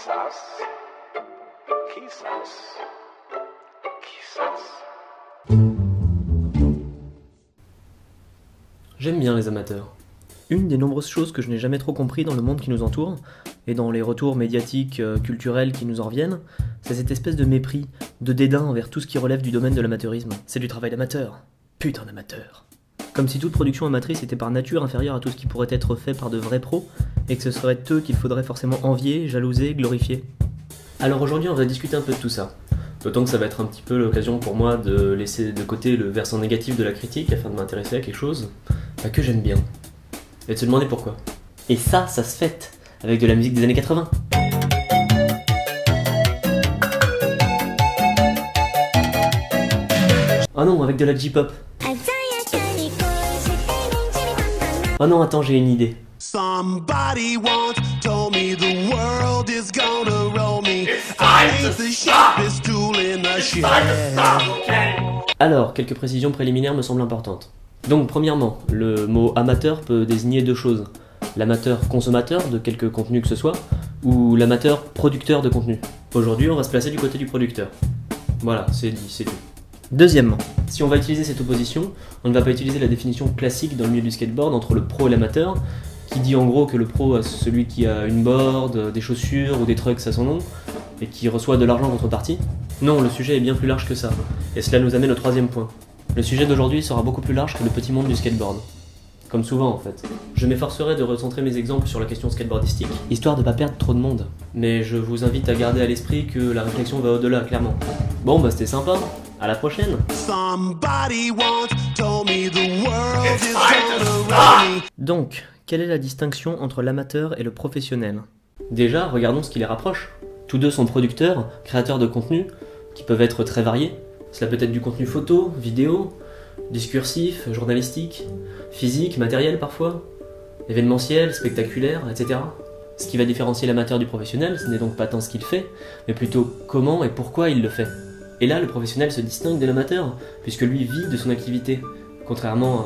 Quizás, quizás, quizás. J'aime bien les amateurs. Une des nombreuses choses que je n'ai jamais trop compris dans le monde qui nous entoure, et dans les retours médiatiques, culturels qui nous en reviennent, c'est cette espèce de mépris, de dédain envers tout ce qui relève du domaine de l'amateurisme. C'est du travail d'amateur. Putain d'amateur. Comme si toute production amatrice était par nature inférieure à tout ce qui pourrait être fait par de vrais pros, et que ce serait eux qu'il faudrait forcément envier, jalouser, glorifier. Alors aujourd'hui on va discuter un peu de tout ça. D'autant que ça va être un petit peu l'occasion pour moi de laisser de côté le versant négatif de la critique afin de m'intéresser à quelque chose que j'aime bien. Et de se demander pourquoi. Et ça se fête avec de la musique des années 80. Oh non, avec de la J-pop. Oh non, attends, j'ai une idée. Somebody once told me the world is gonna roll me. I ain't the sharpest tool in the shed. Alors, quelques précisions préliminaires me semblent importantes. Donc, premièrement, le mot amateur peut désigner deux choses. L'amateur consommateur de quelque contenu que ce soit, ou l'amateur producteur de contenu. Aujourd'hui, on va se placer du côté du producteur. Voilà, c'est dit, c'est tout. Deuxièmement, si on va utiliser cette opposition, on ne va pas utiliser la définition classique dans le milieu du skateboard entre le pro et l'amateur, qui dit en gros que le pro, c'est celui qui a une board, des chaussures ou des trucks à son nom, et qui reçoit de l'argent en contrepartie. Non, le sujet est bien plus large que ça, et cela nous amène au troisième point. Le sujet d'aujourd'hui sera beaucoup plus large que le petit monde du skateboard. Comme souvent en fait. Je m'efforcerai de recentrer mes exemples sur la question skateboardistique, histoire de pas perdre trop de monde. Mais je vous invite à garder à l'esprit que la réflexion va au-delà, clairement. Bon bah c'était sympa, à la prochaine. Donc, quelle est la distinction entre l'amateur et le professionnel? Déjà, regardons ce qui les rapproche. Tous deux sont producteurs, créateurs de contenu, qui peuvent être très variés. Cela peut être du contenu photo, vidéo, discursif, journalistique, physique, matériel parfois, événementiel, spectaculaire, etc. Ce qui va différencier l'amateur du professionnel, ce n'est donc pas tant ce qu'il fait, mais plutôt comment et pourquoi il le fait. Et là, le professionnel se distingue de l'amateur, puisque lui vit de son activité, contrairement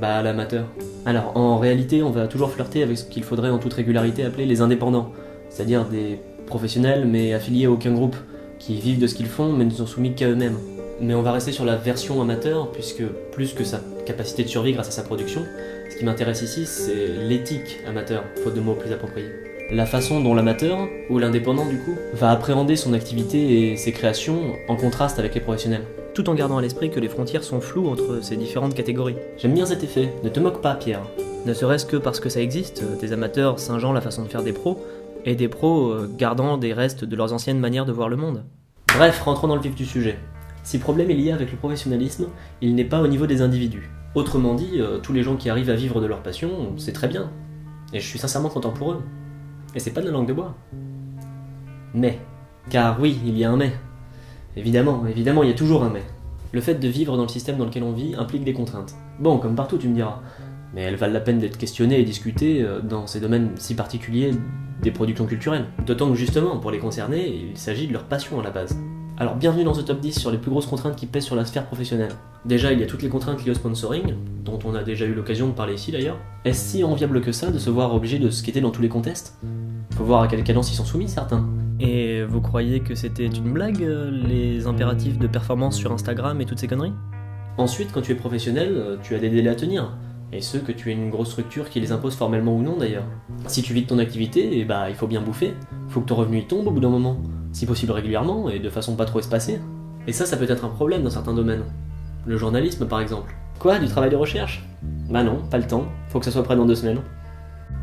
à l'amateur. Alors, en réalité, on va toujours flirter avec ce qu'il faudrait en toute régularité appeler les indépendants, c'est-à-dire des professionnels mais affiliés à aucun groupe, qui vivent de ce qu'ils font mais ne sont soumis qu'à eux-mêmes. Mais on va rester sur la version amateur, puisque plus que sa capacité de survie grâce à sa production, ce qui m'intéresse ici, c'est l'éthique amateur, faute de mots plus appropriés. La façon dont l'amateur, ou l'indépendant du coup, va appréhender son activité et ses créations en contraste avec les professionnels. Tout en gardant à l'esprit que les frontières sont floues entre ces différentes catégories. J'aime bien cet effet, ne te moque pas Pierre. Ne serait-ce que parce que ça existe, des amateurs singeant la façon de faire des pros, et des pros gardant des restes de leurs anciennes manières de voir le monde. Bref, rentrons dans le vif du sujet. Si le problème est lié avec le professionnalisme, il n'est pas au niveau des individus. Autrement dit, tous les gens qui arrivent à vivre de leur passion, c'est très bien. Et je suis sincèrement content pour eux. Et c'est pas de la langue de bois. Mais, car oui, il y a un mais. Évidemment, il y a toujours un mais. Le fait de vivre dans le système dans lequel on vit implique des contraintes. Bon, comme partout tu me diras. Mais elles valent la peine d'être questionnées et discutées dans ces domaines si particuliers des productions culturelles. D'autant que justement, pour les concernés, il s'agit de leur passion à la base. Alors bienvenue dans ce top 10 sur les plus grosses contraintes qui pèsent sur la sphère professionnelle. Déjà, il y a toutes les contraintes liées au sponsoring, dont on a déjà eu l'occasion de parler ici d'ailleurs. Est-ce si enviable que ça de se voir obligé de skater dans tous les contests? Faut voir à quelle cadence ils sont soumis certains. Et vous croyez que c'était une blague, les impératifs de performance sur Instagram et toutes ces conneries? Ensuite, quand tu es professionnel, tu as des délais à tenir. Et ceux que tu aies une grosse structure qui les impose formellement ou non d'ailleurs. Si tu vis de ton activité, il faut bien bouffer. Faut que ton revenu y tombe au bout d'un moment. Si possible régulièrement et de façon pas trop espacée. Et ça peut être un problème dans certains domaines. Le journalisme par exemple. Quoi, du travail de recherche? Bah non, pas le temps. Faut que ça soit prêt dans 2 semaines.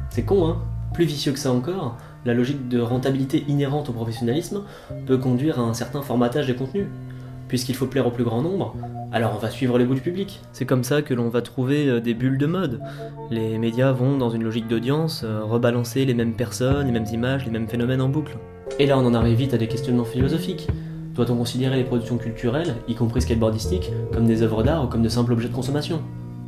C'est con hein. Plus vicieux que ça encore, la logique de rentabilité inhérente au professionnalisme peut conduire à un certain formatage des contenus. Puisqu'il faut plaire au plus grand nombre, alors on va suivre les goûts du public. C'est comme ça que l'on va trouver des bulles de mode. Les médias vont, dans une logique d'audience, rebalancer les mêmes personnes, les mêmes images, les mêmes phénomènes en boucle. Et là on en arrive vite à des questionnements philosophiques. Doit-on considérer les productions culturelles, y compris skateboardistiques, comme des œuvres d'art ou comme de simples objets de consommation?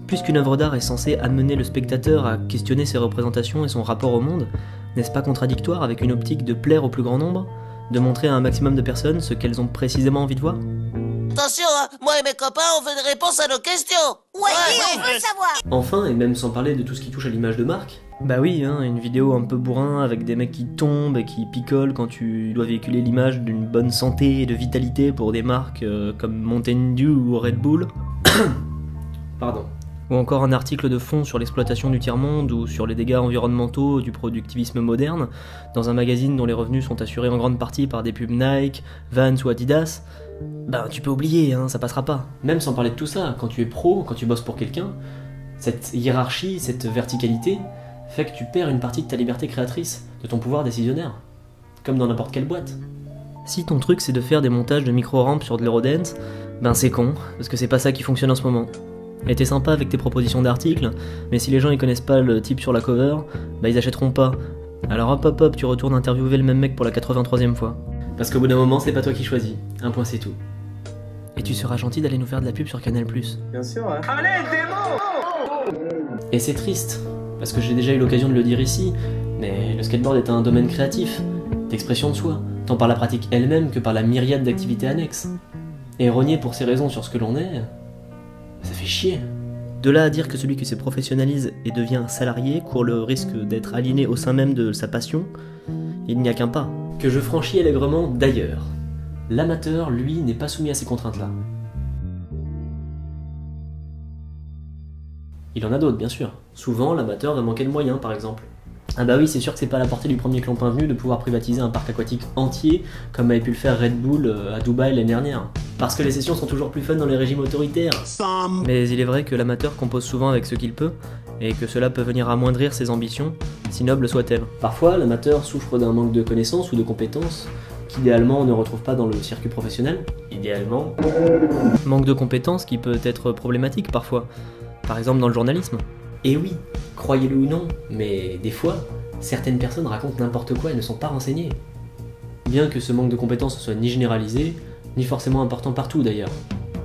Puisqu'une œuvre d'art est censée amener le spectateur à questionner ses représentations et son rapport au monde, n'est-ce pas contradictoire avec une optique de plaire au plus grand nombre? De montrer à un maximum de personnes ce qu'elles ont précisément envie de voir? Attention, hein, moi et mes copains, on veut des réponses à nos questions. Ouais, on veut savoir. Enfin, et même sans parler de tout ce qui touche à l'image de marque, Bah oui, hein, une vidéo un peu bourrin avec des mecs qui tombent et qui picolent quand tu dois véhiculer l'image d'une bonne santé et de vitalité pour des marques comme Mountain Dew ou Red Bull. Pardon. Ou encore un article de fond sur l'exploitation du tiers-monde ou sur les dégâts environnementaux du productivisme moderne, dans un magazine dont les revenus sont assurés en grande partie par des pubs Nike, Vans ou Adidas, bah tu peux oublier, hein, ça passera pas. Même sans parler de tout ça, quand tu es pro, quand tu bosses pour quelqu'un, cette hiérarchie, cette verticalité, fait que tu perds une partie de ta liberté créatrice, de ton pouvoir décisionnaire. Comme dans n'importe quelle boîte. Si ton truc c'est de faire des montages de micro-rampes sur de l'Eurodance, ben c'est con, parce que c'est pas ça qui fonctionne en ce moment. Et t'es sympa avec tes propositions d'articles, mais si les gens ils connaissent pas le type sur la cover, bah ils achèteront pas. Alors hop, tu retournes interviewer le même mec pour la 83e fois. Parce qu'au bout d'un moment, c'est pas toi qui choisis. Un point c'est tout. Et tu seras gentil d'aller nous faire de la pub sur Canal+. Bien sûr, ouais. Allez, démo! Et c'est triste, parce que j'ai déjà eu l'occasion de le dire ici, mais le skateboard est un domaine créatif, d'expression de soi, tant par la pratique elle-même que par la myriade d'activités annexes. Et rogner pour ces raisons sur ce que l'on est, ça fait chier. De là à dire que celui qui se professionnalise et devient un salarié court le risque d'être aliéné au sein même de sa passion, il n'y a qu'un pas. Que je franchis allègrement d'ailleurs. L'amateur, lui, n'est pas soumis à ces contraintes-là. Il en a d'autres, bien sûr. Souvent, l'amateur va manquer de moyens, par exemple. Ah bah oui, c'est sûr que c'est pas à la portée du premier clampin venu de pouvoir privatiser un parc aquatique entier, comme avait pu le faire Red Bull à Dubaï l'année dernière. Parce que les sessions sont toujours plus fun dans les régimes autoritaires. Mais il est vrai que l'amateur compose souvent avec ce qu'il peut, et que cela peut venir amoindrir ses ambitions, si nobles soient-elles. Parfois, l'amateur souffre d'un manque de connaissances ou de compétences, qu'idéalement on ne retrouve pas dans le circuit professionnel. Idéalement. Manque de compétences qui peut être problématique parfois, par exemple dans le journalisme. Et oui, croyez-le ou non, mais des fois, certaines personnes racontent n'importe quoi et ne sont pas renseignées. Bien que ce manque de compétences ne soit ni généralisé, ni forcément important partout d'ailleurs.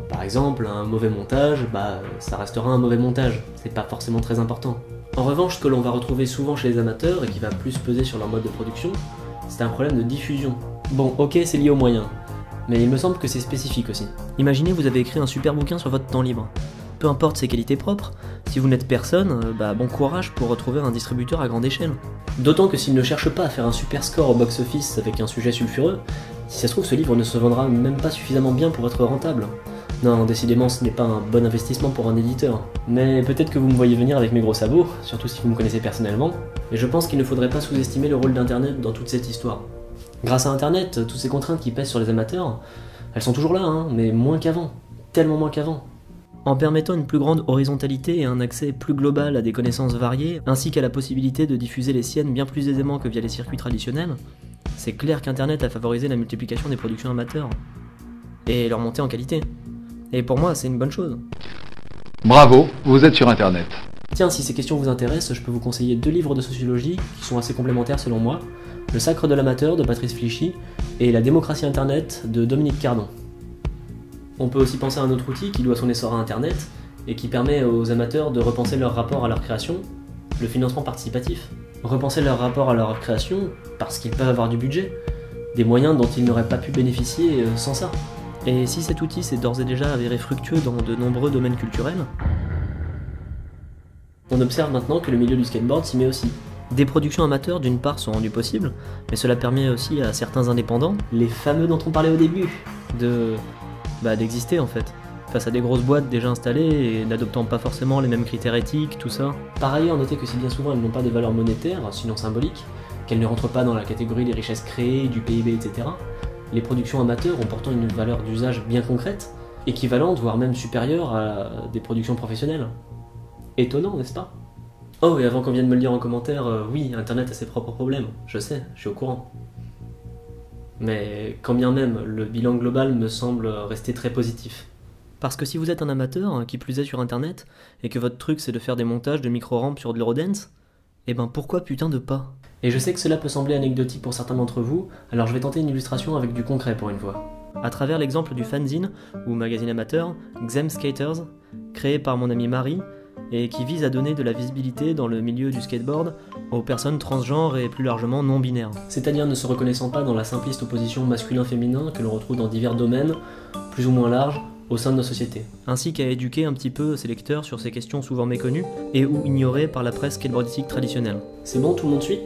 Par exemple, un mauvais montage, bah ça restera un mauvais montage, c'est pas forcément très important. En revanche, ce que l'on va retrouver souvent chez les amateurs et qui va plus peser sur leur mode de production, c'est un problème de diffusion. Bon, ok, c'est lié aux moyens, mais il me semble que c'est spécifique aussi. Imaginez, vous avez écrit un super bouquin sur votre temps libre. Peu importe ses qualités propres, si vous n'êtes personne, bah bon courage pour retrouver un distributeur à grande échelle. D'autant que s'il ne cherche pas à faire un super score au box-office avec un sujet sulfureux, si ça se trouve ce livre ne se vendra même pas suffisamment bien pour être rentable. Non, décidément ce n'est pas un bon investissement pour un éditeur. Mais peut-être que vous me voyez venir avec mes gros sabots, surtout si vous me connaissez personnellement, et je pense qu'il ne faudrait pas sous-estimer le rôle d'Internet dans toute cette histoire. Grâce à Internet, toutes ces contraintes qui pèsent sur les amateurs, elles sont toujours là, hein, mais moins qu'avant. Tellement moins qu'avant. En permettant une plus grande horizontalité et un accès plus global à des connaissances variées, ainsi qu'à la possibilité de diffuser les siennes bien plus aisément que via les circuits traditionnels, c'est clair qu'Internet a favorisé la multiplication des productions amateurs. Et leur montée en qualité. Et pour moi, c'est une bonne chose. Bravo, vous êtes sur Internet. Tiens, si ces questions vous intéressent, je peux vous conseiller 2 livres de sociologie qui sont assez complémentaires selon moi, Le Sacre de l'amateur de Patrice Flichy et La démocratie Internet de Dominique Cardon. On peut aussi penser à un autre outil qui doit son essor à Internet et qui permet aux amateurs de repenser leur rapport à leur création, le financement participatif. Repenser leur rapport à leur création parce qu'ils peuvent avoir du budget, des moyens dont ils n'auraient pas pu bénéficier sans ça. Et si cet outil s'est d'ores et déjà avéré fructueux dans de nombreux domaines culturels, on observe maintenant que le milieu du skateboard s'y met aussi. Des productions amateurs d'une part sont rendues possibles, mais cela permet aussi à certains indépendants, les fameux dont on parlait au début, d'exister en fait, face à des grosses boîtes déjà installées et n'adoptant pas forcément les mêmes critères éthiques, tout ça. Par ailleurs, notez que si bien souvent elles n'ont pas de valeur monétaire, sinon symbolique, qu'elles ne rentrent pas dans la catégorie des richesses créées, du PIB, etc., les productions amateurs ont pourtant une valeur d'usage bien concrète, équivalente, voire même supérieure à des productions professionnelles. Étonnant, n'est-ce pas? Oh, et avant qu'on vienne me le dire en commentaire, oui, Internet a ses propres problèmes, je sais, je suis au courant. Mais quand bien même, le bilan global me semble rester très positif. Parce que si vous êtes un amateur, qui plus est sur Internet, et que votre truc c'est de faire des montages de micro-rampes sur de l'Eurodance, eh ben pourquoi putain de pas? Et je sais que cela peut sembler anecdotique pour certains d'entre vous, alors je vais tenter une illustration avec du concret pour une fois. À travers l'exemple du fanzine, ou magazine amateur, Xem Skaters, créé par mon amie Marie, et qui vise à donner de la visibilité dans le milieu du skateboard aux personnes transgenres et plus largement non-binaires. C'est-à-dire ne se reconnaissant pas dans la simpliste opposition masculin-féminin que l'on retrouve dans divers domaines, plus ou moins larges, au sein de nos sociétés, ainsi qu'à éduquer un petit peu ses lecteurs sur ces questions souvent méconnues et ou ignorées par la presse skateboardistique traditionnelle. C'est bon, tout le monde suit ?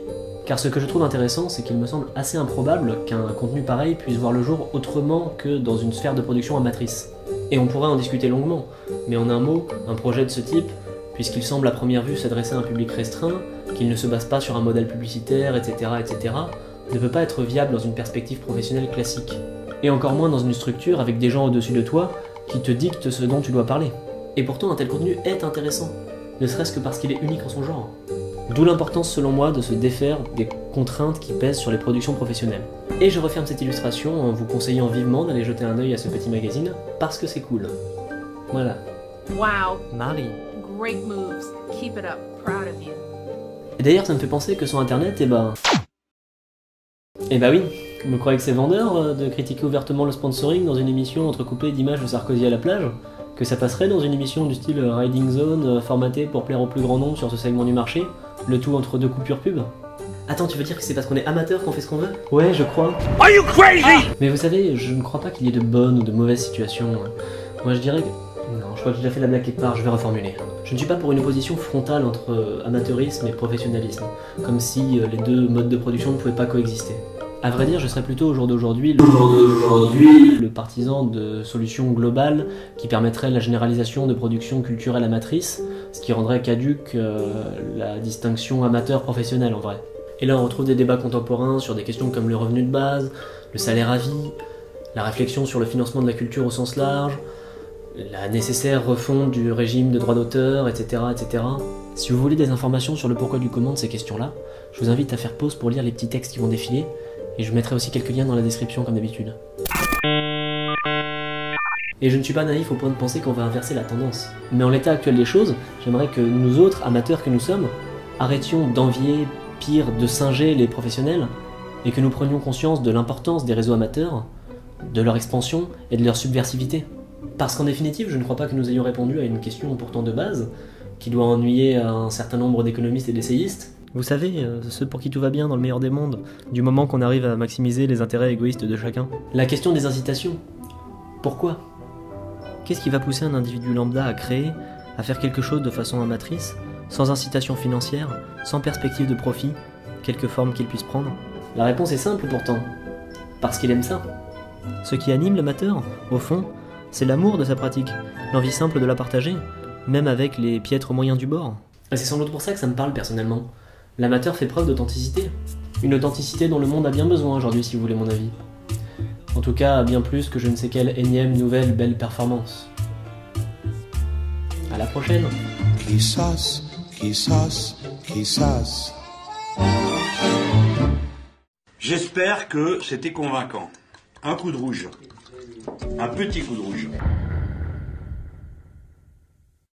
Car ce que je trouve intéressant, c'est qu'il me semble assez improbable qu'un contenu pareil puisse voir le jour autrement que dans une sphère de production amatrice. Et on pourrait en discuter longuement, mais en un mot, un projet de ce type, puisqu'il semble à première vue s'adresser à un public restreint, qu'il ne se base pas sur un modèle publicitaire, etc., ne peut pas être viable dans une perspective professionnelle classique. Et encore moins dans une structure avec des gens au-dessus de toi qui te dictent ce dont tu dois parler. Et pourtant, un tel contenu est intéressant, ne serait-ce que parce qu'il est unique en son genre. D'où l'importance selon moi de se défaire des contraintes qui pèsent sur les productions professionnelles. Et je referme cette illustration en vous conseillant vivement d'aller jeter un œil à ce petit magazine, parce que c'est cool. Voilà. Wow. Marie. Great moves. Keep it up. Proud of you. Et d'ailleurs, ça me fait penser que sur internet, eh bah oui, vous croyez que c'est vendeur de critiquer ouvertement le sponsoring dans une émission entrecoupée d'images de Sarkozy à la plage ? Que ça passerait dans une émission du style Riding Zone, formatée pour plaire au plus grand nombre sur ce segment du marché, le tout entre deux coupures pub ? Attends, tu veux dire que c'est parce qu'on est amateur qu'on fait ce qu'on veut ? Ouais, je crois. Are you crazy? Mais vous savez, je ne crois pas qu'il y ait de bonnes ou de mauvaises situations. Moi je dirais que... Non, je crois que j'ai déjà fait la blague quelque part, je vais reformuler. Je ne suis pas pour une opposition frontale entre amateurisme et professionnalisme, comme si les deux modes de production ne pouvaient pas coexister. À vrai dire, je serais plutôt au jour d'aujourd'hui le partisan de solutions globales qui permettraient la généralisation de productions culturelles amatrices, ce qui rendrait caduque la distinction amateur-professionnel en vrai. Et là on retrouve des débats contemporains sur des questions comme le revenu de base, le salaire à vie, la réflexion sur le financement de la culture au sens large, la nécessaire refonte du régime de droit d'auteur, etc., etc. Si vous voulez des informations sur le pourquoi du comment de ces questions-là, je vous invite à faire pause pour lire les petits textes qui vont défiler, et je mettrai aussi quelques liens dans la description comme d'habitude. Et je ne suis pas naïf au point de penser qu'on va inverser la tendance. Mais en l'état actuel des choses, j'aimerais que nous autres, amateurs que nous sommes, arrêtions d'envier, pire, de singer les professionnels, et que nous prenions conscience de l'importance des réseaux amateurs, de leur expansion et de leur subversivité. Parce qu'en définitive, je ne crois pas que nous ayons répondu à une question pourtant de base, qui doit ennuyer un certain nombre d'économistes et d'essayistes. Vous savez, ceux pour qui tout va bien dans le meilleur des mondes, du moment qu'on arrive à maximiser les intérêts égoïstes de chacun. La question des incitations. Pourquoi ? Qu'est-ce qui va pousser un individu lambda à créer, à faire quelque chose de façon amatrice, sans incitation financière, sans perspective de profit, quelque forme qu'il puisse prendre ? La réponse est simple pourtant. Parce qu'il aime ça. Ce qui anime l'amateur, au fond, c'est l'amour de sa pratique, l'envie simple de la partager, même avec les piètres moyens du bord. Et c'est sans doute pour ça que ça me parle personnellement. L'amateur fait preuve d'authenticité. Une authenticité dont le monde a bien besoin aujourd'hui, si vous voulez mon avis. En tout cas, bien plus que je ne sais quelle énième nouvelle belle performance. À la prochaine. Quizás, quizás, quizás. J'espère que c'était convaincant. Un coup de rouge. Un petit coup de rouge.